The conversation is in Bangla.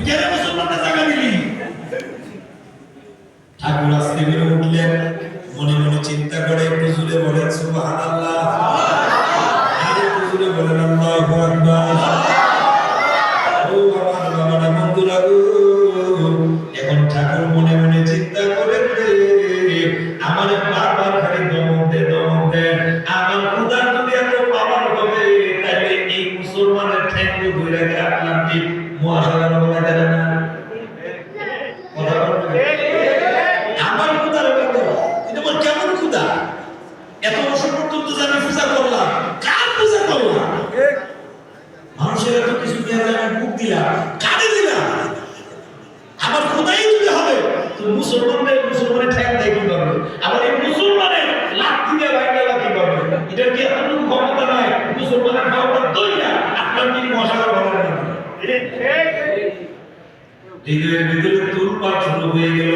কেন মুসলমানদের জায়গা দিলি? ঠাকুর আস্তে করে উঠলেন, মনে মনে চিন্তা করে একটু জুড়ে বলেন সুবহানাল্লাহ, আর একটু জুড়ে বলেন আল্লাহু আকবার। ও আমার বাবারা বন্ধুরা গো, এখন ঠাকুর মনে মনে চিন্তা করে আমার বারবার খালি দমক দে আমার ক্ষুধার যদি এত পাওয়ার হবে তাহলে এই মুসলমানের ঠ্যাঙ্গ ধরে আটলান্টিক মহাসাগর বলা যাবে না। আমার ক্ষুধার ব্যাপার কিন্তু আমার কেমন ক্ষুধা, এত বছর পর্যন্ত আমি পূজা করলাম, কার পূজা করলাম? মানুষের এত কিছু দিয়ে আমি বুক দিলাম, কারে দিলাম? আমার ক্ষুধাই দিতে হবে তো মুসলমানের ঠ্যাং দেয় কি করবে? আবার এই মুসলমানের লাখ দিয়ে বাইরে কি করবে? এটার কি এতটুকু ক্ষমতা নাই মুসলমানের ক্ষমতা দইয়া আটলান্টিক মহাসাগর বলা না। হৃদয়ের ভিতরে তুলপাড় শুরু হয়ে গেল।